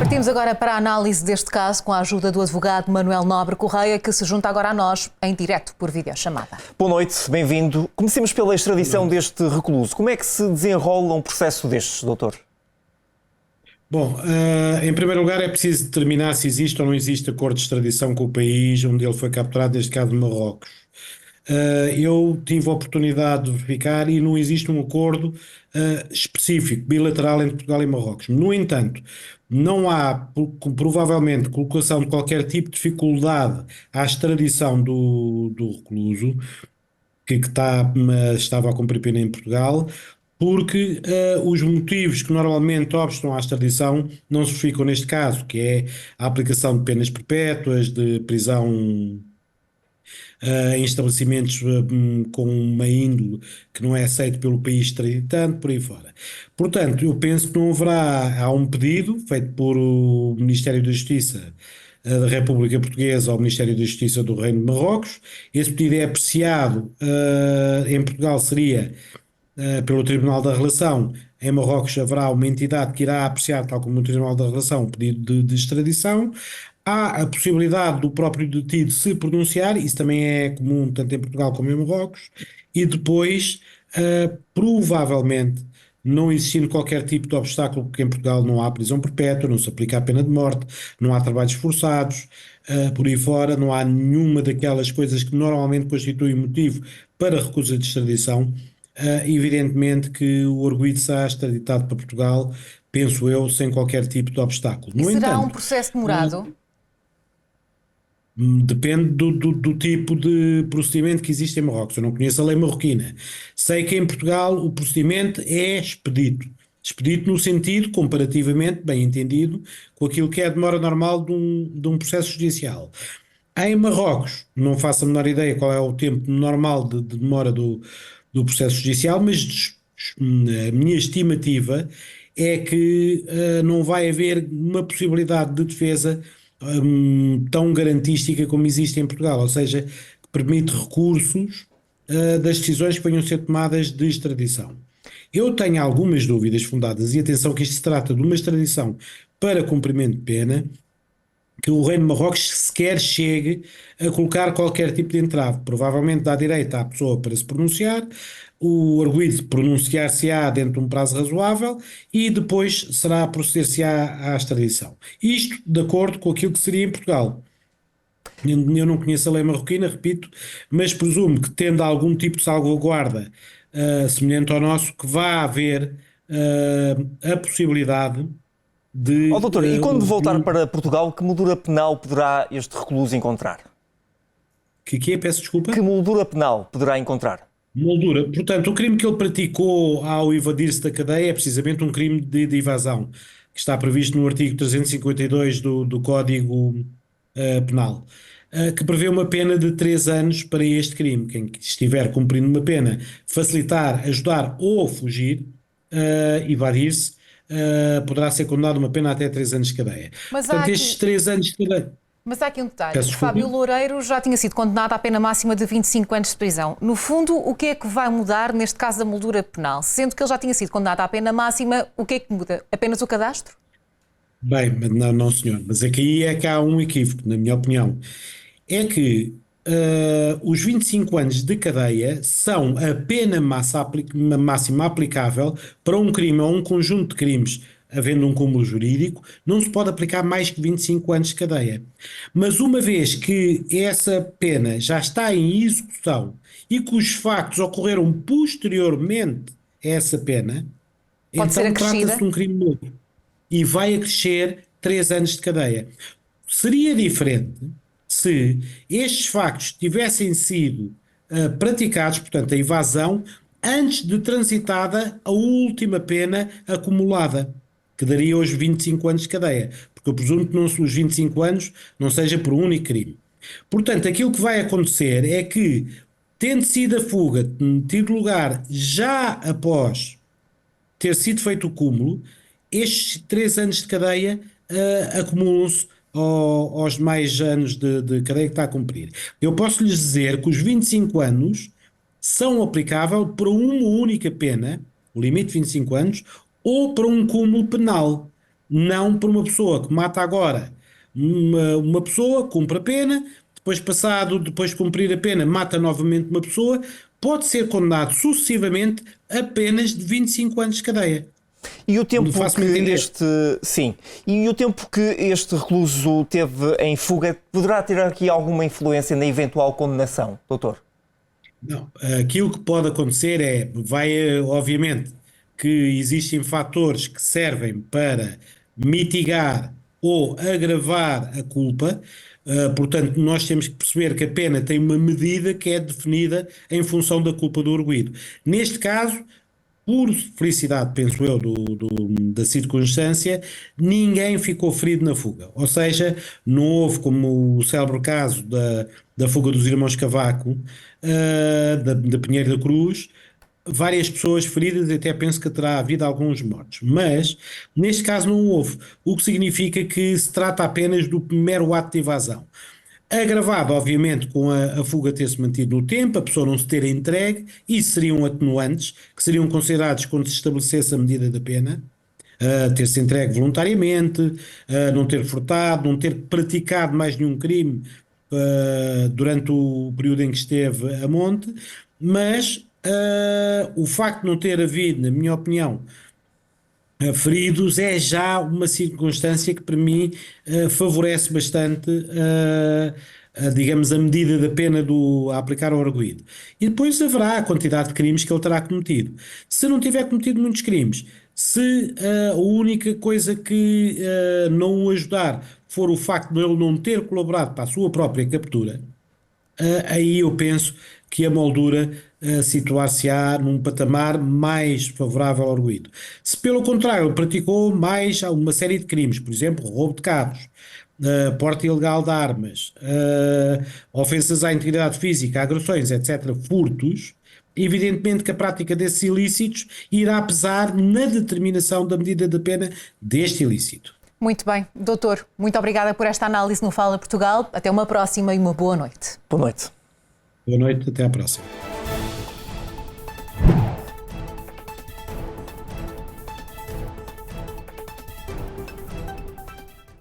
Partimos agora para a análise deste caso com a ajuda do advogado Manuel Nobre Correia, que se junta agora a nós em direto por videochamada. Boa noite, bem-vindo. Comecemos pela extradição deste recluso. Como é que se desenrola um processo destes, doutor? Bom, em primeiro lugar é preciso determinar se existe ou não existe acordo de extradição com o país onde ele foi capturado, neste caso de Marrocos. Eu tive a oportunidade de verificar e não existe um acordo específico, bilateral entre Portugal e Marrocos. No entanto, não há provavelmente colocação de qualquer tipo de dificuldade à extradição do recluso que estava a cumprir pena em Portugal, porque os motivos que normalmente obstam à extradição não se verificam neste caso, que é a aplicação de penas perpétuas, de prisão em estabelecimentos com uma índole que não é aceito pelo país extraditante, por aí fora. Portanto, eu penso que não há um pedido feito por o Ministério da Justiça da República Portuguesa ao Ministério da Justiça do Reino de Marrocos. Esse pedido é apreciado em Portugal, seria pelo Tribunal da Relação. Em Marrocos haverá uma entidade que irá apreciar, tal como o Tribunal da Relação, o pedido de extradição. Há a possibilidade do próprio detido se pronunciar, isso também é comum tanto em Portugal como em Marrocos, e depois, provavelmente, não existindo qualquer tipo de obstáculo, porque em Portugal não há prisão perpétua, não se aplica a pena de morte, não há trabalhos forçados, por aí fora, não há nenhuma daquelas coisas que normalmente constituem motivo para recusa de extradição. Evidentemente que o arguido será extraditado para Portugal, penso eu, sem qualquer tipo de obstáculo. E será um processo demorado? Depende do tipo de procedimento que existe em Marrocos. Eu não conheço a lei marroquina. Sei que em Portugal o procedimento é expedito. Expedito no sentido, comparativamente, bem entendido, com aquilo que é a demora normal de um processo judicial. Em Marrocos, não faço a menor ideia qual é o tempo normal de demora do processo judicial, mas a minha estimativa é que não vai haver uma possibilidade de defesa tão garantística como existe em Portugal, ou seja, que permite recursos das decisões que venham a ser tomadas de extradição. Eu tenho algumas dúvidas fundadas, e atenção que isto se trata de uma extradição para cumprimento de pena, que o Reino de Marrocos sequer chegue a colocar qualquer tipo de entrave. Provavelmente dá direito à pessoa para se pronunciar, o arguido pronunciar-se-á dentro de um prazo razoável e depois será a proceder-se-á à extradição. Isto de acordo com aquilo que seria em Portugal. Eu não conheço a lei marroquina, repito, mas presumo que tendo algum tipo de salvaguarda semelhante ao nosso, que vá haver a possibilidade de... Doutor, e quando voltar para Portugal, que moldura penal poderá este recluso encontrar? Que é? Peço desculpa? Que moldura penal poderá encontrar? Moldura. Portanto, o crime que ele praticou ao evadir-se da cadeia é precisamente um crime de evasão, que está previsto no artigo 352 do Código Penal, que prevê uma pena de 3 anos para este crime. Quem estiver cumprindo uma pena, facilitar, ajudar ou fugir, evadir-se, poderá ser condenado a uma pena até 3 anos de cadeia. Mas portanto, estes 3 anos de cadeia... Mas há aqui um detalhe. Fábio Loureiro já tinha sido condenado à pena máxima de 25 anos de prisão. No fundo, o que é que vai mudar neste caso da moldura penal? Sendo que ele já tinha sido condenado à pena máxima, o que é que muda? Apenas o cadastro? Bem, não senhor, mas aqui é que há um equívoco, na minha opinião. É que os 25 anos de cadeia são a pena máxima aplicável para um crime ou um conjunto de crimes, havendo um cúmulo jurídico, não se pode aplicar mais que 25 anos de cadeia. Mas uma vez que essa pena já está em execução e que os factos ocorreram posteriormente a essa pena, pode então trata-se de um crime novo e vai acrescer 3 anos de cadeia. Seria diferente se estes factos tivessem sido praticados, portanto a evasão, antes de transitada a última pena acumulada, que daria hoje 25 anos de cadeia, porque eu presumo que os 25 anos não seja por um único crime. Portanto, aquilo que vai acontecer é que, tendo sido a fuga, tido lugar já após ter sido feito o cúmulo, estes 3 anos de cadeia acumulam-se aos demais anos de cadeia que está a cumprir. Eu posso lhes dizer que os 25 anos são aplicáveis para uma única pena, o limite de 25 anos, ou para um cúmulo penal. não por uma pessoa que mata agora uma pessoa, cumpre a pena, depois de cumprir a pena, mata novamente uma pessoa, pode ser condenado sucessivamente a penas de 25 anos de cadeia. E o tempo Faço-me que entender. sim, e o tempo que este recluso teve em fuga poderá ter aqui alguma influência na eventual condenação, doutor? Não, aquilo que pode acontecer obviamente, que existem fatores que servem para mitigar ou agravar a culpa. Portanto, nós temos que perceber que a pena tem uma medida que é definida em função da culpa do arguido. Neste caso, por felicidade, penso eu, da circunstância, ninguém ficou ferido na fuga. Ou seja, não houve, como o célebre caso da fuga dos irmãos Cavaco, da Pinheiro da Cruz, várias pessoas feridas, e até penso que terá havido alguns mortos. Mas, neste caso, não houve, o que significa que se trata apenas do mero ato de evasão. Agravado, obviamente, com a fuga ter-se mantido no tempo, a pessoa não se ter entregue, isso seriam atenuantes, que seriam considerados quando se estabelecesse a medida da pena, ter-se entregue voluntariamente, não ter furtado, não ter praticado mais nenhum crime durante o período em que esteve a monte, mas o facto de não ter havido, na minha opinião, feridos é já uma circunstância que para mim favorece bastante digamos a medida da pena a aplicar ao arguido. E depois haverá a quantidade de crimes que ele terá cometido. Se não tiver cometido muitos crimes, se a única coisa que não o ajudar for o facto de ele não ter colaborado para a sua própria captura, aí eu penso que a moldura situar-se-á num patamar mais favorável ao arguido. Se pelo contrário ele praticou mais uma série de crimes, por exemplo, roubo de carros, porte ilegal de armas, ofensas à integridade física, agressões, etc., furtos, evidentemente que a prática desses ilícitos irá pesar na determinação da medida da pena deste ilícito. Muito bem. Doutor, muito obrigada por esta análise no Fala Portugal. Até uma próxima e uma boa noite. Boa noite. Boa noite, até à próxima.